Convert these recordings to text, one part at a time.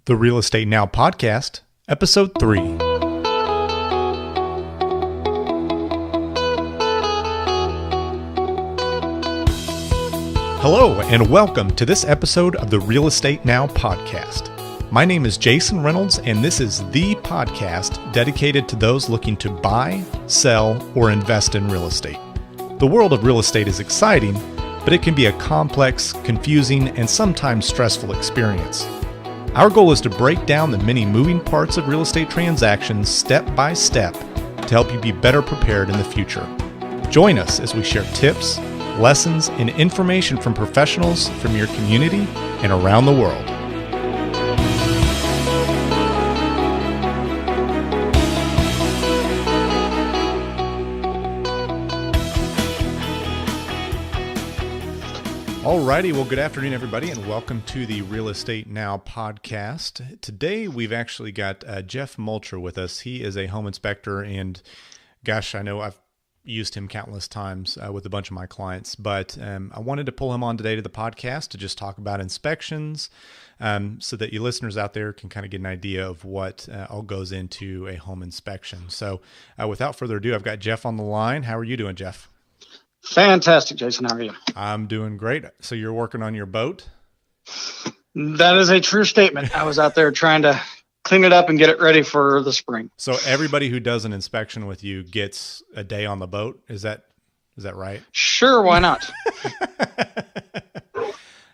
The Real Estate Now Podcast, Episode 3. Hello, and welcome to this episode of the Real Estate Now Podcast. My name is Jason Reynolds, and this is the podcast dedicated to those looking to buy, sell, or invest in real estate. The world of real estate is exciting, but it can be a complex, confusing, and sometimes stressful experience. Our goal is to break down the many moving parts of real estate transactions step by step to help you be better prepared in the future. Join us as we share tips, lessons, and information from professionals from your community and around the world. Alrighty, well, good afternoon, everybody, and welcome to the Real Estate Now podcast. Today, we've actually got Jeff Mutchler with us. He is a home inspector, and gosh, I know I've used him countless times with a bunch of my clients, but I wanted to pull him on today to the podcast to just talk about inspections so that you listeners out there can kind of get an idea of what all goes into a home inspection. So without further ado, I've got Jeff on the line. How are you doing, Jeff? Fantastic, Jason. How are you? I'm doing great. So you're working on your boat? That is a true statement. I was out there trying to clean it up and get it ready for the spring. So everybody who does an inspection with you gets a day on the boat. Is that right? Sure, why not?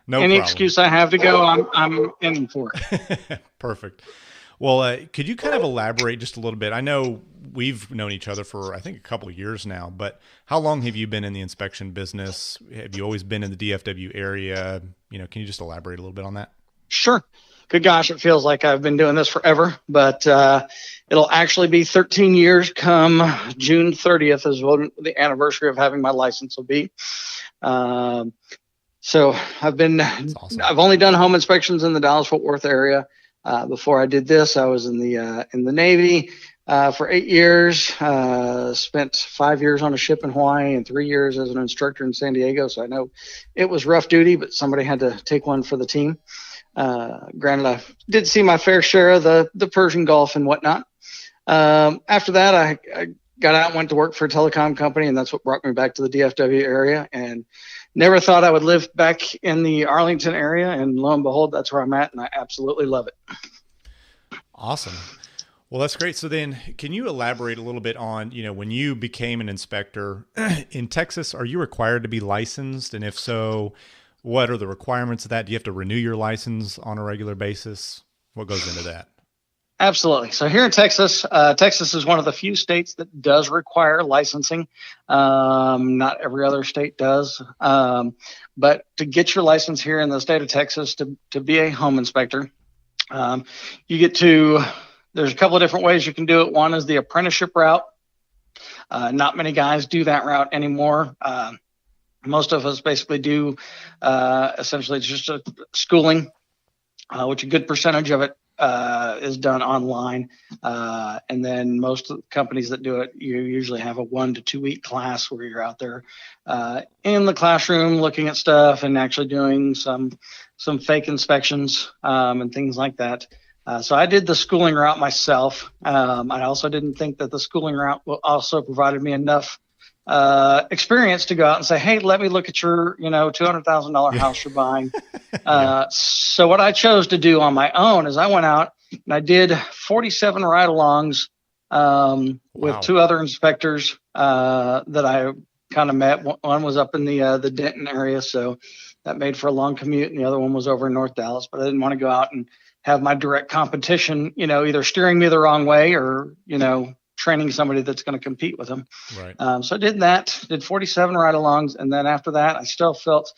No Any problem. excuse I have to go, I'm in for it. Perfect. Well, could you kind of elaborate just a little bit? I know we've known each other for, I think, a couple of years now, but how long have you been in the inspection business? Have you always been in the DFW area? Can you just elaborate a little bit on that? Sure. Good gosh, it feels like I've been doing this forever, but it'll actually be 13 years come June 30th is what the anniversary of having my license will be. So Awesome. I've only done home inspections in the Dallas-Fort Worth area. Before I did this, I was in the Navy for 8 years, spent 5 years on a ship in Hawaii and 3 years as an instructor in San Diego. So I know it was rough duty, but somebody had to take one for the team. Granted, I did see my fair share of the Persian Gulf and whatnot. After that, I got out and went to work for a telecom company, and that's what brought me back to the DFW area. And never thought I would live back in the Arlington area, and lo and behold, that's where I'm at, and I absolutely love it. Awesome. Well, that's great. So then can you elaborate a little bit on, when you became an inspector in Texas, are you required to be licensed? And if so, what are the requirements of that? Do you have to renew your license on a regular basis? What goes into that? Absolutely. So here in Texas, Texas is one of the few states that does require licensing. Not every other state does. But to get your license here in the state of Texas to be a home inspector, there's a couple of different ways you can do it. One is the apprenticeship route. Not many guys do that route anymore. Most of us basically do essentially just a schooling, which a good percentage of it is done online. And then most of the companies that do it, you usually have a 1 to 2 week class where you're out there in the classroom looking at stuff and actually doing some fake inspections and things like that. So I did the schooling route myself. I also didn't think that the schooling route also provided me enough experience to go out and say, hey, let me look at your, $200,000 house you're buying. So what I chose to do on my own is I went out and I did 47 ride-alongs with two other inspectors that I kind of met. One was up in the Denton area, so that made for a long commute, and the other one was over in North Dallas. But I didn't want to go out and have my direct competition, either steering me the wrong way or, training somebody that's going to compete with them. Right. So I did 47 ride-alongs. And then after that, I still felt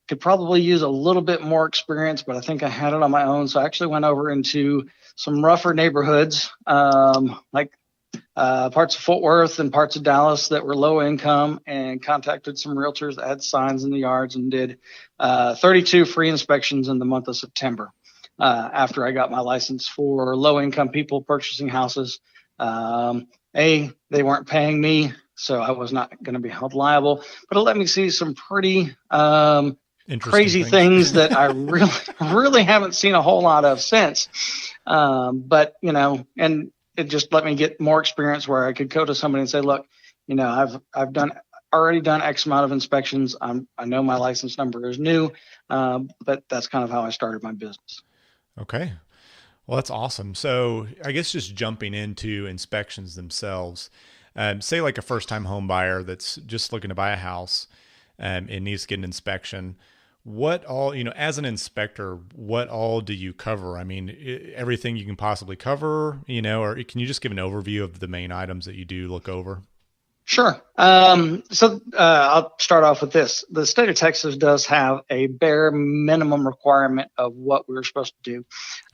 could probably use a little bit more experience, but I think I had it on my own. So I actually went over into some rougher neighborhoods, like parts of Fort Worth and parts of Dallas that were low income, and contacted some realtors that had signs in the yards and did 32 free inspections in the month of September after I got my license for low income people purchasing houses. They weren't paying me, so I was not going to be held liable, but it let me see some pretty crazy things that I really haven't seen a whole lot of since. But, and it just let me get more experience where I could go to somebody and say, look, I've already done X amount of inspections. I know my license number is new, but that's kind of how I started my business. Okay. Well, that's awesome. So I guess just jumping into inspections themselves, say like a first-time home buyer that's just looking to buy a house and needs to get an inspection. What all, as an inspector, what all do you cover? I mean, everything you can possibly cover, or can you just give an overview of the main items that you do look over? Sure. So I'll start off with this. The state of Texas does have a bare minimum requirement of what we're supposed to do.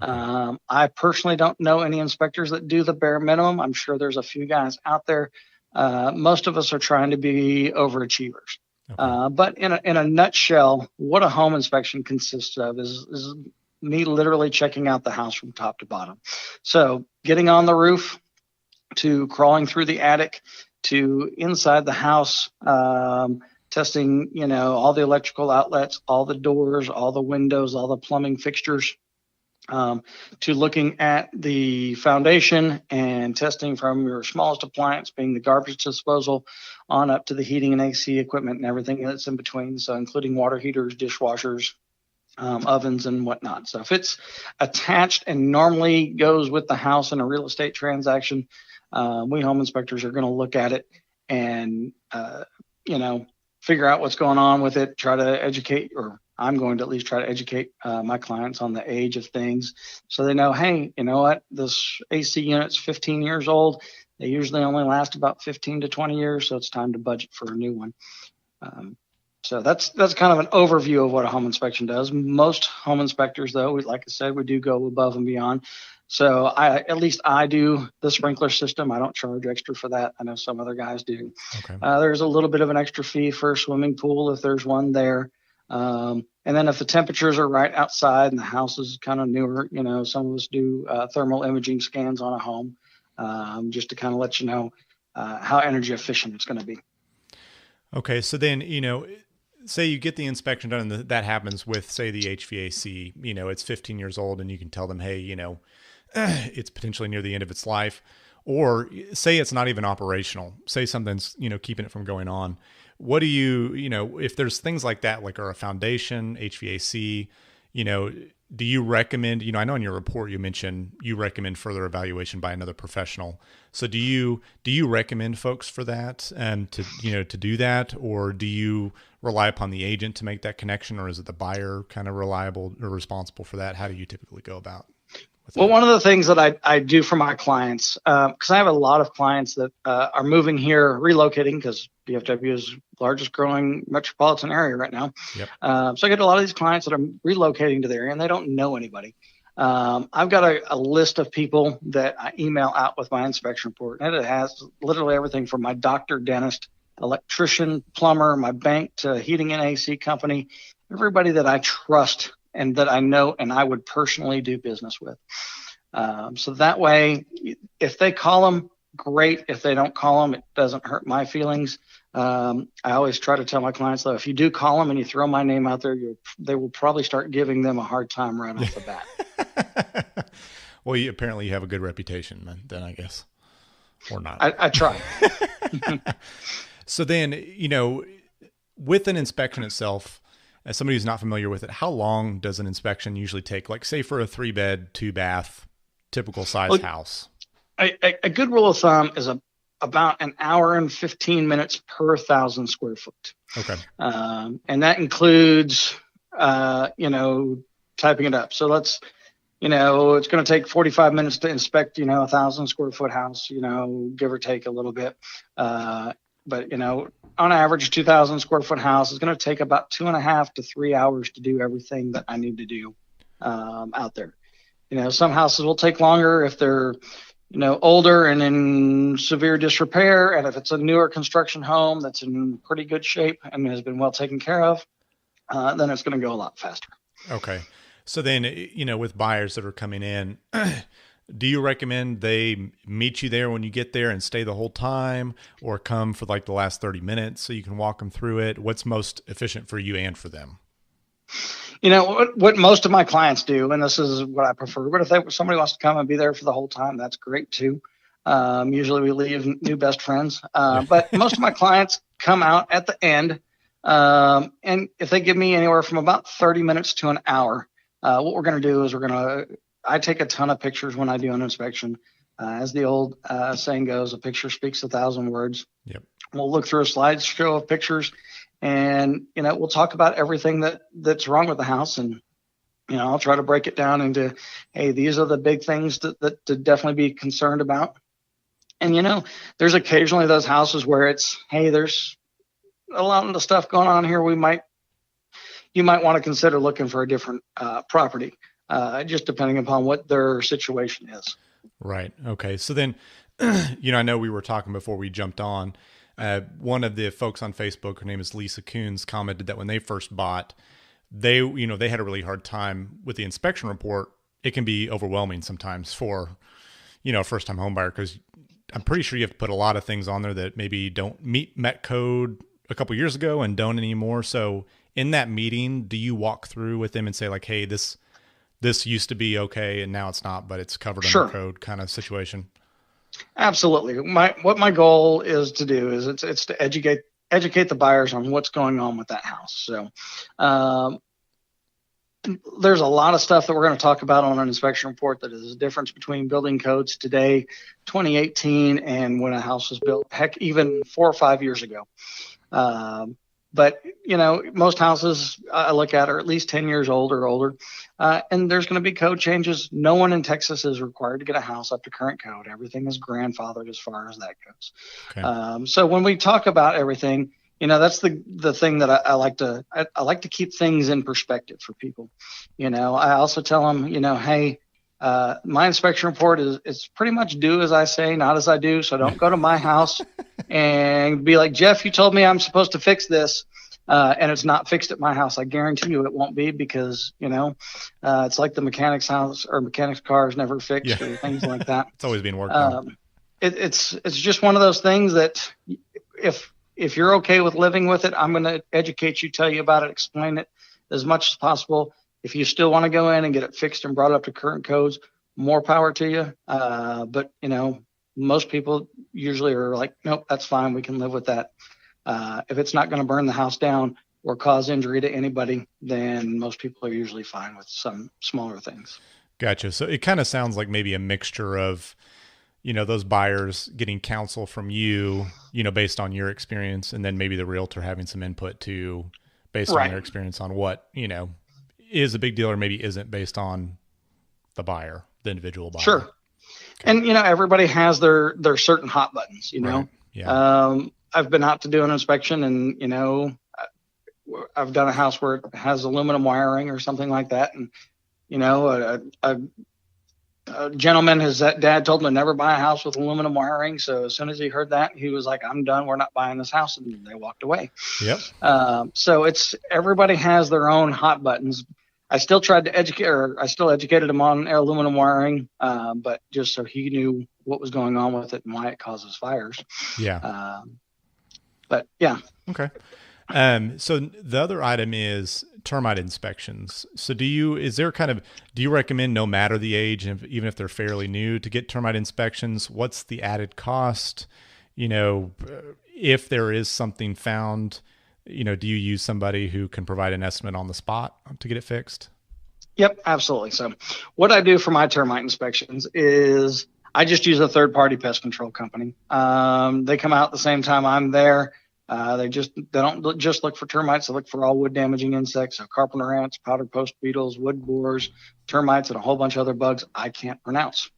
Okay. I personally don't know any inspectors that do the bare minimum. I'm sure there's a few guys out there. Most of us are trying to be overachievers. Okay. But in a nutshell, what a home inspection consists of is me literally checking out the house from top to bottom. So getting on the roof, to crawling through the attic, to inside the house, testing, all the electrical outlets, all the doors, all the windows, all the plumbing fixtures, to looking at the foundation and testing from your smallest appliance being the garbage disposal on up to the heating and AC equipment and everything that's in between. So including water heaters, dishwashers, ovens and whatnot. So if it's attached and normally goes with the house in a real estate transaction, we home inspectors are going to look at it and, figure out what's going on with it, try to educate, or I'm going to at least try to educate my clients on the age of things so they know, hey, you know what, this AC unit's 15 years old. They usually only last about 15 to 20 years, so it's time to budget for a new one. So that's kind of an overview of what a home inspection does. Most home inspectors, though, like I said, we do go above and beyond. So at least I do the sprinkler system. I don't charge extra for that. I know some other guys do. Okay. There's a little bit of an extra fee for a swimming pool if there's one there. And then if the temperatures are right outside and the house is kind of newer, some of us do thermal imaging scans on a home just to kind of let you know how energy efficient it's going to be. Okay. So then, say you get the inspection done and that happens with, say, the HVAC, it's 15 years old and you can tell them, hey, it's potentially near the end of its life, or say it's not even operational, say something's, keeping it from going on. What do you, if there's things like that, like are a foundation, HVAC, do you recommend, I know in your report you mentioned you recommend further evaluation by another professional. So do you recommend folks for that and to do that, or do you rely upon the agent to make that connection, or is it the buyer kind of reliable or responsible for that? How do you typically go about? Well, one of the things that I do for my clients, because I have a lot of clients that are moving here, relocating, because DFW is the largest growing metropolitan area right now. Yep. So I get a lot of these clients that are relocating to the area and they don't know anybody. I've got a list of people that I email out with my inspection report, and it has literally everything from my doctor, dentist, electrician, plumber, my bank to heating and AC company, everybody that I trust and that I know and I would personally do business with. So that way, if they call them, great. If they don't call them, it doesn't hurt my feelings. I always try to tell my clients, though, if you do call them and you throw my name out there, they will probably start giving them a hard time right off the bat. Well, apparently you have a good reputation then, I guess, or not. I try. So then, with an inspection itself, as somebody who's not familiar with it, how long does an inspection usually take? Like, say, for a 3-bed, 2-bath, typical size house? A good rule of thumb is about an hour and 15 minutes per 1,000 square foot. Okay. And that includes, typing it up. So let's, it's going to take 45 minutes to inspect, 1,000 square foot house, give or take a little bit. But, on average, 2,000 square foot house is going to take about 2.5 to 3 hours to do everything that I need to do out there. Some houses will take longer if they're, older and in severe disrepair. And if it's a newer construction home that's in pretty good shape and has been well taken care of, then it's going to go a lot faster. Okay. So then, with buyers that are coming in, do you recommend they meet you there when you get there and stay the whole time, or come for like the last 30 minutes so you can walk them through it? What's most efficient for you and for them? What most of my clients do, and this is what I prefer, but if somebody wants to come and be there for the whole time, that's great too. Usually we leave new best friends, but most of my clients come out at the end. And if they give me anywhere from about 30 minutes to an hour, what we're going to do is I take a ton of pictures when I do an inspection. As the old saying goes, a picture speaks 1,000 words. Yep. We'll look through a slideshow of pictures, and we'll talk about everything that's wrong with the house, and I'll try to break it down into, hey, these are the big things that to definitely be concerned about. And there's occasionally those houses where it's, hey, there's a lot of the stuff going on here. You might want to consider looking for a different property, just depending upon what their situation is. Right. Okay. So then, I know we were talking before we jumped on. One of the folks on Facebook, her name is Lisa Coons, commented that when they first bought, they had a really hard time with the inspection report. It can be overwhelming sometimes for, a first-time home buyer, because I'm pretty sure you have to put a lot of things on there that maybe don't meet Met code a couple years ago and don't anymore. So in that meeting, do you walk through with them and say like, hey, this used to be okay and now it's not, but it's covered under code kind of situation? Absolutely. What my goal is to do is it's to educate the buyers on what's going on with that house. So there's a lot of stuff that we're going to talk about on an inspection report that is the difference between building codes today, 2018, and when a house was built, heck, even 4 or 5 years ago. But most houses I look at are at least 10 years old or older, and there's going to be code changes. No one in Texas is required to get a house up to current code. Everything is grandfathered as far as that goes. Okay. So when we talk about everything, that's the thing that I like to keep things in perspective for people. I also tell them, hey, my inspection report is pretty much do as I say, not as I do. So don't go to my house and be like, Jeff, you told me I'm supposed to fix this, and it's not fixed at my house. I guarantee you it won't be, because it's like the mechanic's house or mechanic's car is never fixed, or things like that. It's always being worked on. It's just one of those things that if you're okay with living with it, I'm going to educate you, tell you about it, explain it as much as possible. If you still want to go in and get it fixed and brought up to current codes, more power to you. But most people usually are like, nope, that's fine. We can live with that. If it's not going to burn the house down or cause injury to anybody, then most people are usually fine with some smaller things. Gotcha. So it kind of sounds like maybe a mixture of, those buyers getting counsel from you, based on your experience, and then maybe the realtor having some input too, based on their experience on what, is a big deal or maybe isn't, based on the buyer, the individual buyer. Sure. Okay. And, everybody has their certain hot buttons, Right. Yeah. I've been out to do an inspection, and, I've done a house where it has aluminum wiring or something like that. And, a gentleman, his dad told him to never buy a house with aluminum wiring. So as soon as he heard that, he was like, I'm done. We're not buying this house. And they walked away. Yep. So everybody has their own hot buttons. I still tried to educated him on aluminum wiring, but just so he knew what was going on with it and why it causes fires. Yeah. But yeah. Okay. So the other item is termite inspections. So do you recommend, no matter the age, even if they're fairly new, to get termite inspections? What's the added cost? If there is something found, do you use somebody who can provide an estimate on the spot to get it fixed? Yep, absolutely. So what I do for my termite inspections is I just use a third-party pest control company. They come out at the same time I'm there. They don't just look for termites. They look for all wood damaging insects, so carpenter ants, powder post beetles, wood borers, termites, and a whole bunch of other bugs I can't pronounce.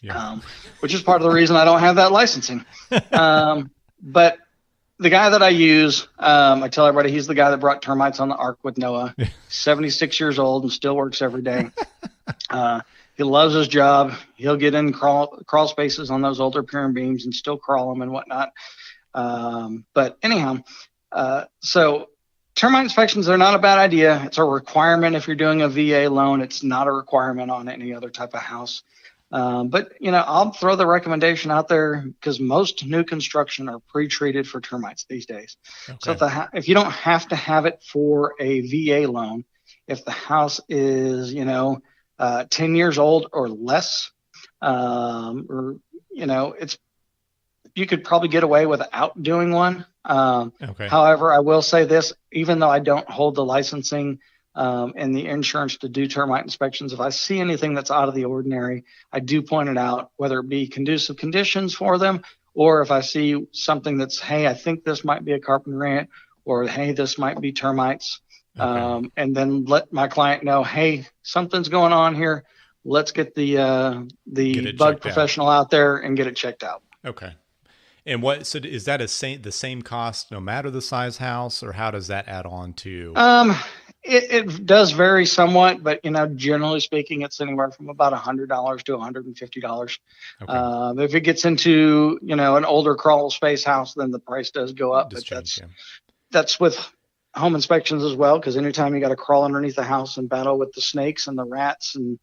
Yeah. Which is part of the reason I don't have that licensing. But the guy that I use, I tell everybody he's the guy that brought termites on the ark with Noah. 76 years old and still works every day. He loves his job. He'll get in crawl spaces on those older pier beams and still crawl them and whatnot. But anyhow, so termite inspections are not a bad idea. It's a requirement if you're doing a VA loan. It's not a requirement on any other type of house. But I'll throw the recommendation out there because most new construction are pre-treated for termites these days. Okay. So if you don't have to have it for a VA loan, if the house is, 10 years old or less, or, you could probably get away without doing one. Okay. However, I will say this, even though I don't hold the licensing and the insurance to do termite inspections, if I see anything that's out of the ordinary, I do point it out, whether it be conducive conditions for them, or if I see something that's, hey, I think this might be a carpenter ant, or hey, this might be termites. Okay. And then let my client know, hey, something's going on here. Let's get the bug professional out there and get it checked out. Okay. And so is that the same cost no matter the size house, or how does that add on to? It does vary somewhat, but generally speaking, it's anywhere from about $100 to $150. Okay. If it gets into an older crawl space house, then the price does go up. But that's with home inspections as well, because anytime you got to crawl underneath the house and battle with the snakes and the rats and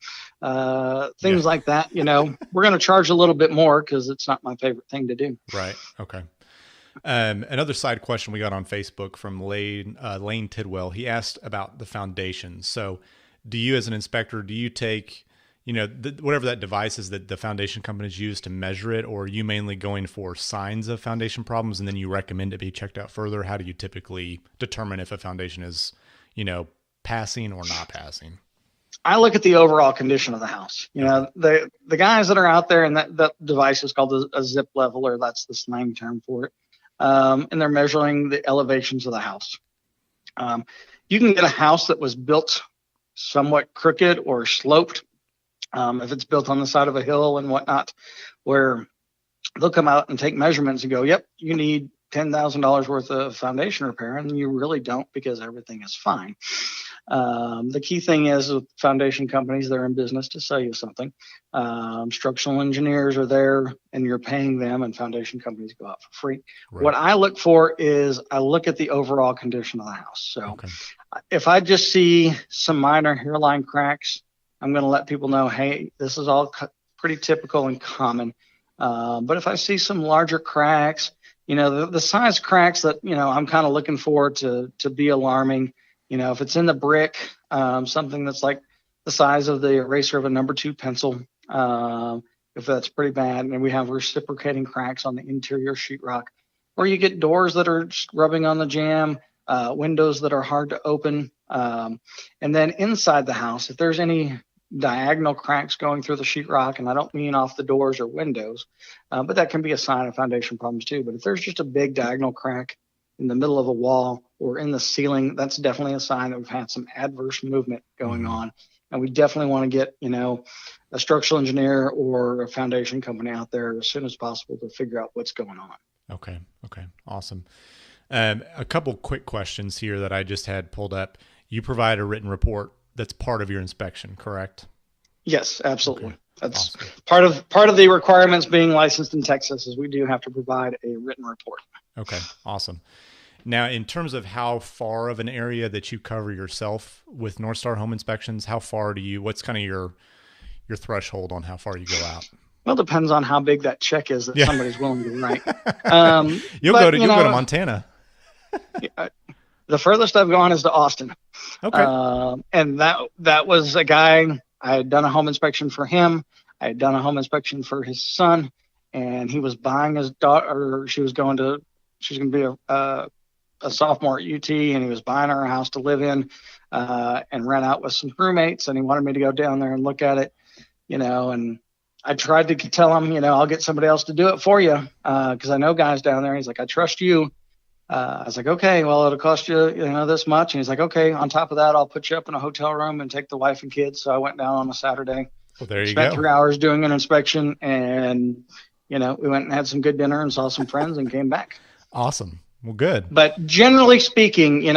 things like that, we're going to charge a little bit more because it's not my favorite thing to do. Right. Okay. Another side question we got on Facebook from Lane Tidwell. He asked about the foundation. So do you, as an inspector, do you take, whatever that device is that the foundation companies use to measure it, or are you mainly going for signs of foundation problems and then you recommend it be checked out further? How do you typically determine if a foundation is, passing or not passing? I look at the overall condition of the house. The guys that are out there, and that device is called a zip leveler. That's the slang term for it. And they're measuring the elevations of the house. You can get a house that was built somewhat crooked or sloped, if it's built on the side of a hill and whatnot, where they'll come out and take measurements and go, yep, you need $10,000 worth of foundation repair, and you really don't, because everything is fine. The key thing is with foundation companies, they're in business to sell you something. Structural engineers are there and you're paying them, and foundation companies go out for free. Right. What I look for is I look at the overall condition of the house. So if I just see some minor hairline cracks, I'm going to let people know, hey, this is all pretty typical and common. But if I see some larger cracks, the size cracks that, I'm kind of looking for to be alarming. If it's in the brick, something that's like the size of the eraser of a number 2 pencil, if that's pretty bad, and we have reciprocating cracks on the interior sheetrock, or you get doors that are just rubbing on the jamb, windows that are hard to open, and then inside the house, if there's any diagonal cracks going through the sheetrock, and I don't mean off the doors or windows, but that can be a sign of foundation problems too. But if there's just a big diagonal crack in the middle of a wall or in the ceiling, that's definitely a sign that we've had some adverse movement going on. And we definitely want to get, a structural engineer or a foundation company out there as soon as possible to figure out what's going on. Okay. Awesome. A couple quick questions here that I just had pulled up. You provide a written report that's part of your inspection, correct? Yes, absolutely. Okay. That's awesome. part of the requirements being licensed in Texas is we do have to provide a written report. Okay, awesome. Now, in terms of how far of an area that you cover yourself with North Star Home Inspections, what's kind of your threshold on how far you go out? Well, it depends on how big that check is that somebody's willing to write. You'll go to Montana. The furthest I've gone is to Austin. Okay. And that was a guy, I had done a home inspection for him. I had done a home inspection for his son, and he was buying his daughter. She was going to be a sophomore at UT, and he was buying her a house to live in and rent out with some roommates. And he wanted me to go down there and look at it, and I tried to tell him, I'll get somebody else to do it for you because I know guys down there. He's like, I trust you. I was like, okay, well, it'll cost you, this much. And he's like, okay, on top of that, I'll put you up in a hotel room and take the wife and kids. So I went down on a Saturday. Well, there you spent go. 3 hours doing an inspection, and, we went and had some good dinner and saw some friends and came back. Awesome. Well, good. But generally speaking,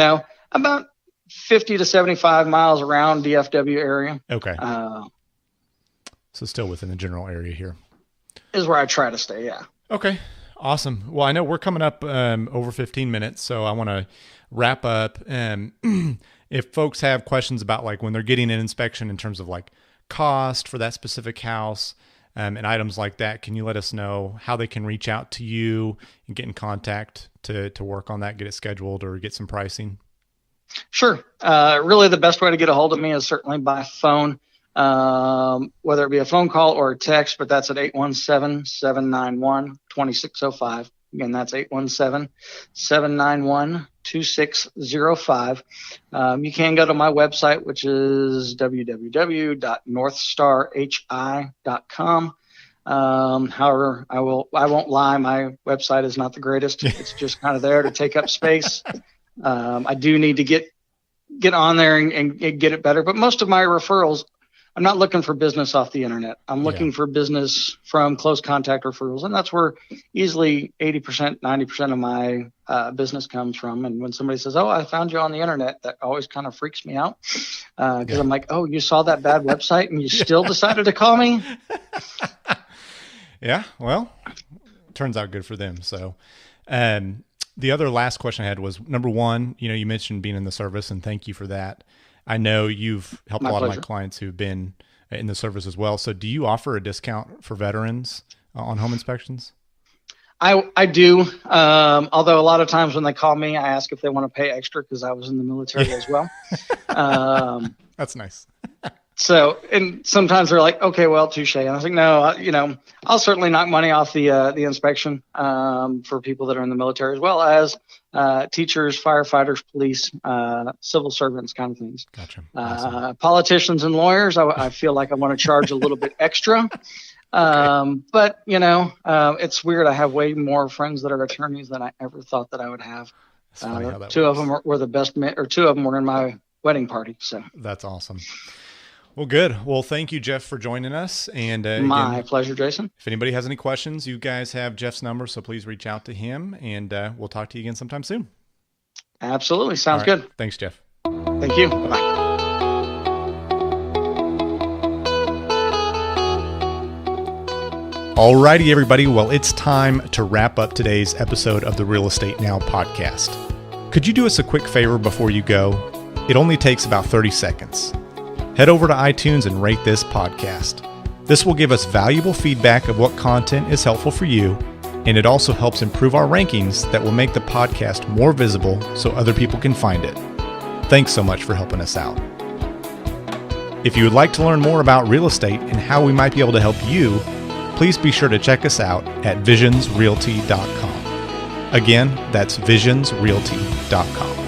about 50 to 75 miles around DFW area. Okay. So still within the general area here. Is where I try to stay, yeah. Okay. Awesome. Well, I know we're coming up over 15 minutes, so I want to wrap up. If folks have questions about like when they're getting an inspection in terms of like cost for that specific house and items like that, can you let us know how they can reach out to you and get in contact to work on that, get it scheduled or get some pricing? Sure. Really, the best way to get a hold of me is certainly by phone, whether it be a phone call or a text, but that's at 817-791-2605. Again, that's 817-791-2605. You can go to my website, which is www.northstarhi.com. However, I won't lie. My website is not the greatest. It's just kind of there to take up space. I do need to get on there and get it better. But most of my referrals, I'm not looking for business off the internet. I'm looking for business from close contact referrals. And that's where easily 80%, 90% of my business comes from. And when somebody says, "Oh, I found you on the internet," that always kind of freaks me out. Because I'm like, "Oh, you saw that bad website and you still decided to call me?" Yeah, well, turns out good for them. So, the other last question I had was, number one, you mentioned being in the service, and thank you for that. I know you've helped a lot of my clients who've been in the service as well. So do you offer a discount for veterans on home inspections? I do. Although a lot of times when they call me, I ask if they want to pay extra because I was in the military as well. That's nice. So, and sometimes they're like, "Okay, well, touche." And I was like, "No, I'll certainly knock money off the inspection for people that are in the military, as well as teachers, firefighters, police, civil servants, kind of things." Gotcha. Awesome. Politicians and lawyers, I feel like I want to charge a little bit extra. But it's weird. I have way more friends that are attorneys than I ever thought that I would have. Two of them were the best, or two of them were in my wedding party. So that's awesome. Well, good. Well, thank you, Jeff, for joining us. And my pleasure, Jason. If anybody has any questions, you guys have Jeff's number, so please reach out to him, and we'll talk to you again sometime soon. Absolutely. Sounds good. Thanks, Jeff. Thank you. Bye-bye. Alrighty, everybody. Well, it's time to wrap up today's episode of the Real Estate Now podcast. Could you do us a quick favor before you go? It only takes about 30 seconds. Head over to iTunes and rate this podcast. This will give us valuable feedback of what content is helpful for you, and it also helps improve our rankings that will make the podcast more visible so other people can find it. Thanks so much for helping us out. If you would like to learn more about real estate and how we might be able to help you, please be sure to check us out at visionsrealty.com. Again, that's visionsrealty.com.